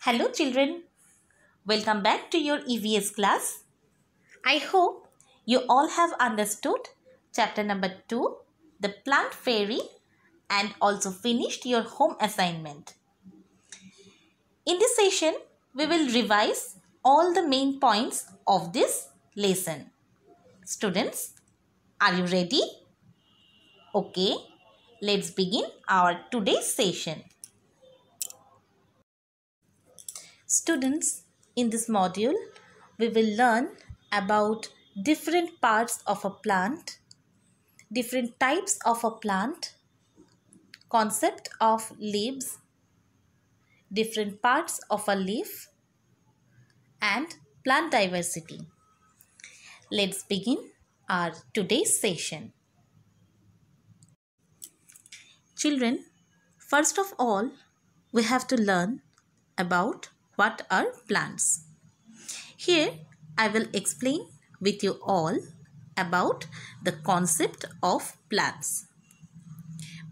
Hello children, welcome back to your EVS class. I hope you all have understood chapter number 2, the plant fairy, and also finished your home assignment. In this session, we will revise all the main points of this lesson. Students, are you ready? Okay, let's begin our today's session. Students, in this module, we will learn about different parts of a plant, different types of a plant, concept of leaves, different parts of a leaf, and plant diversity. Let's begin our today's session. Children, first of all, we have to learn about what are plants. Here, I will explain with you all about the concept of plants.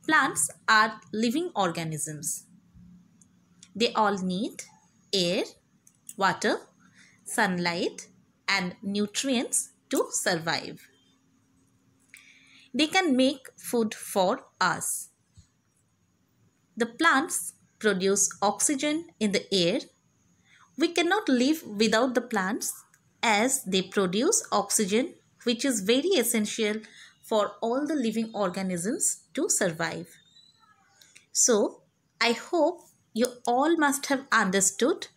Plants are living organisms. They all need air, water, sunlight, and nutrients to survive. They can make food for us. The plants produce oxygen in the air. We cannot live without the plants as they produce oxygen, which is very essential for all the living organisms to survive. So, I hope you all must have understood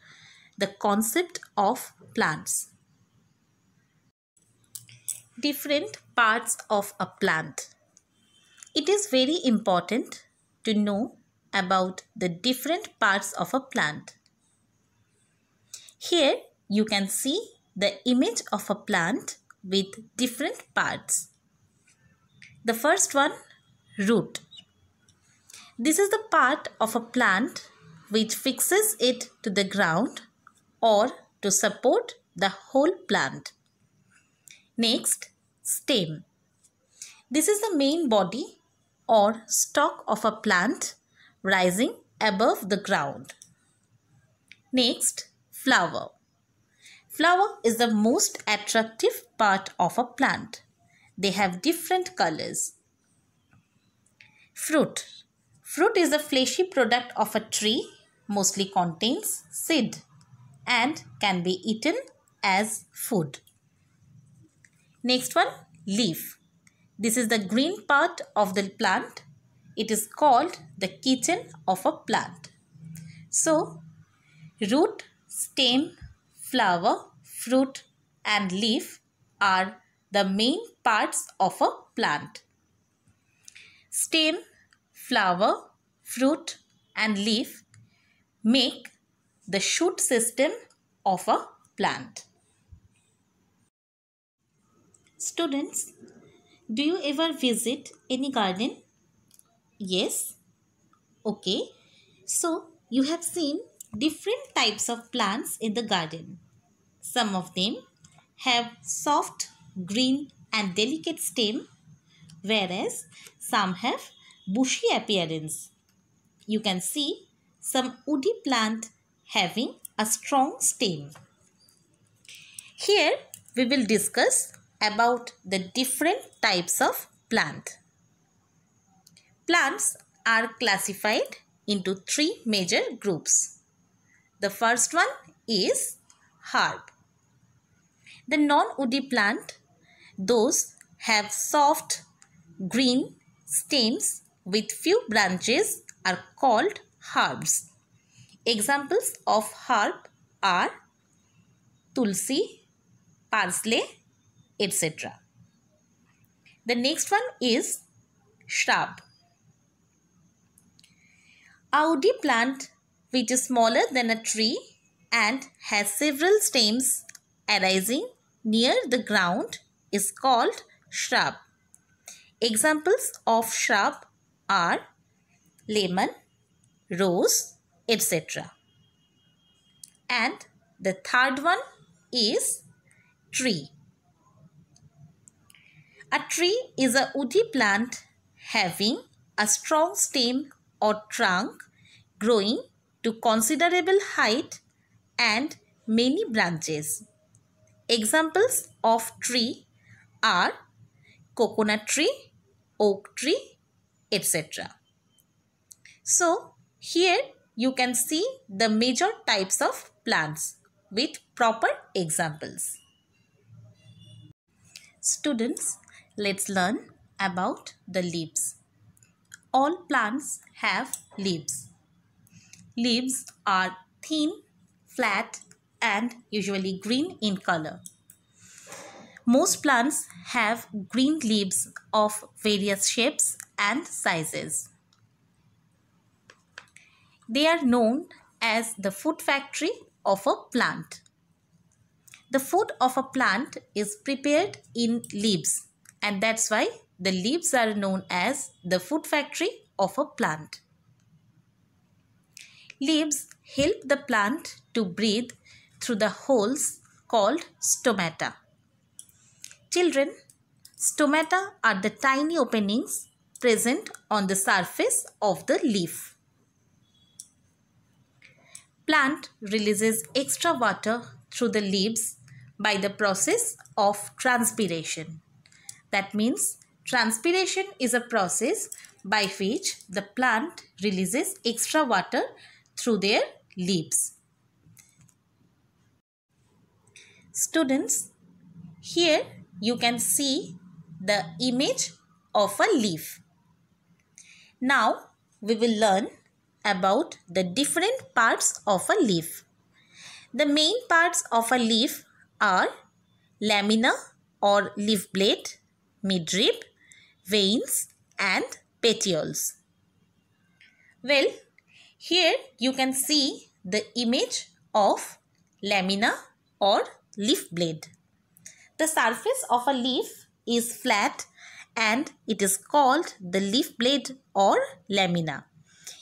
the concept of plants. Different parts of a plant. It is very important to know about the different parts of a plant. Here you can see the image of a plant with different parts. The first one, root. This is the part of a plant which fixes it to the ground or to support the whole plant. Next, stem. This is the main body or stalk of a plant rising above the ground. Next, flower. Flower is the most attractive part of a plant. They have different colors. Fruit. Fruit is a fleshy product of a tree, mostly contains seed and can be eaten as food. Next one, leaf. This is the green part of the plant. It is called the kitchen of a plant. So, root, stem, flower, fruit and leaf are the main parts of a plant. Stem, flower, fruit and leaf make the shoot system of a plant. Students, do you ever visit any garden? Yes? Okay. So, you have seen different types of plants in the garden. Some of them have soft, green and delicate stem, whereas some have bushy appearance. You can see some woody plant having a strong stem. Here we will discuss about the different types of plant. Plants are classified into three major groups. The first one is herb. The non-woody plant, those have soft green stems with few branches are called herbs. Examples of herb are tulsi, parsley, etc. The next one is shrub. A woody plant which is smaller than a tree and has several stems arising near the ground is called shrub. Examples of shrub are lemon, rose, etc. And the third one is tree. A tree is a woody plant having a strong stem or trunk growing to considerable height and many branches. Examples of tree are coconut tree, oak tree, etc. So, here you can see the major types of plants with proper examples. Students, let's learn about the leaves. All plants have leaves. Leaves are thin, flat, and usually green in color. Most plants have green leaves of various shapes and sizes. They are known as the food factory of a plant. The food of a plant is prepared in leaves, and that's why the leaves are known as the food factory of a plant. Leaves help the plant to breathe through the holes called stomata. Children, stomata are the tiny openings present on the surface of the leaf. Plant releases extra water through the leaves by the process of transpiration. That means transpiration is a process by which the plant releases extra water through their leaves. Students, here you can see the image of a leaf. Now we will learn about the different parts of a leaf. The main parts of a leaf are lamina or leaf blade, midrib, veins and petioles. Well, here you can see the image of lamina or leaf blade. The surface of a leaf is flat and it is called the leaf blade or lamina.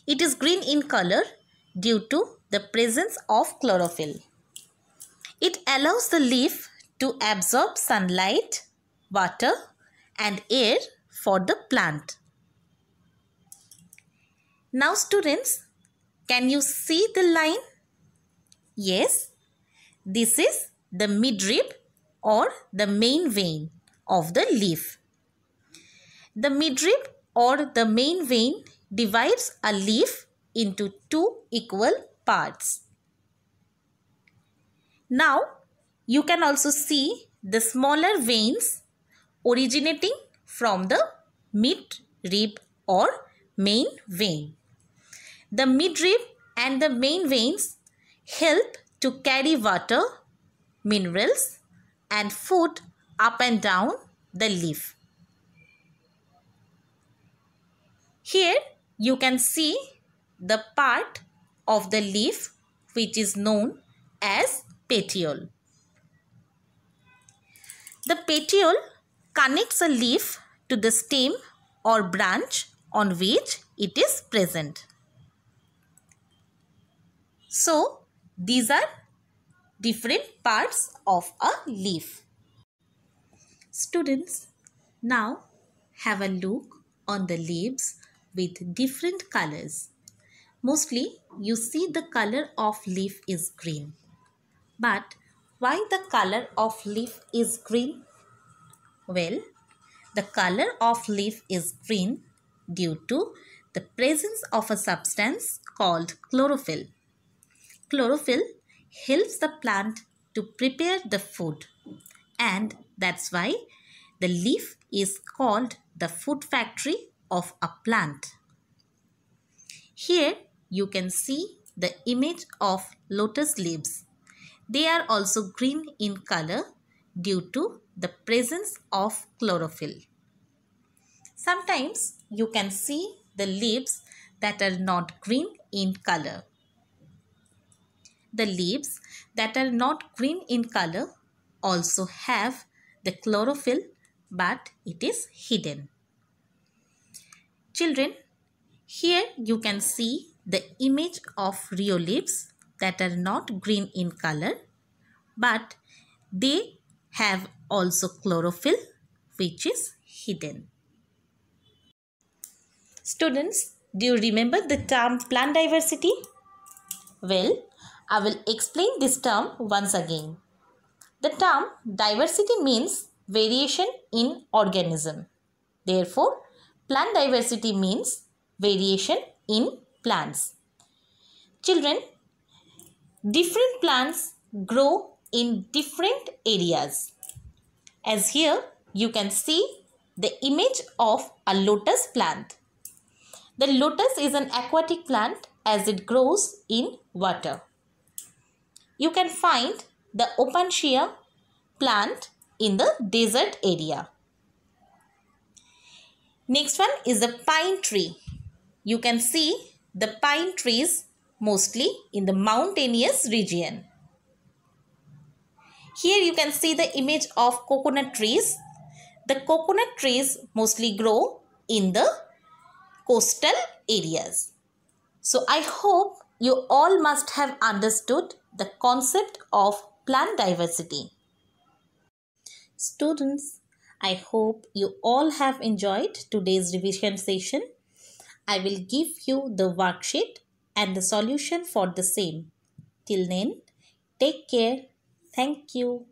It is green in color due to the presence of chlorophyll. It allows the leaf to absorb sunlight, water and air for the plant. Now students, can you see the line? Yes, this is the midrib or the main vein of the leaf. The midrib or the main vein divides a leaf into two equal parts. Now you can also see the smaller veins originating from the midrib or main vein. The midrib and the main veins help to carry water, minerals and food up and down the leaf. Here you can see the part of the leaf which is known as petiole. The petiole connects a leaf to the stem or branch on which it is present. So, these are different parts of a leaf. Students, now have a look on the leaves with different colors. Mostly, you see the color of leaf is green. But why the color of leaf is green? Well, the color of leaf is green due to the presence of a substance called chlorophyll. Chlorophyll helps the plant to prepare the food, and that's why the leaf is called the food factory of a plant. Here you can see the image of lotus leaves. They are also green in color due to the presence of chlorophyll. Sometimes you can see the leaves that are not green in color. The leaves that are not green in color also have the chlorophyll, but it is hidden. Children, here you can see the image of Rio leaves that are not green in color, but they have also chlorophyll which is hidden. Students, do you remember the term plant diversity? Well, I will explain this term once again. The term diversity means variation in organism. Therefore, plant diversity means variation in plants. Children, different plants grow in different areas. As here you can see the image of a lotus plant. The lotus is an aquatic plant as it grows in water. You can find the Opuntia plant in the desert area. Next one is the pine tree. You can see the pine trees mostly in the mountainous region. Here you can see the image of coconut trees. The coconut trees mostly grow in the coastal areas. So I hope you all must have understood the concept of plant diversity. Students, I hope you all have enjoyed today's revision session. I will give you the worksheet and the solution for the same. Till then, take care. Thank you.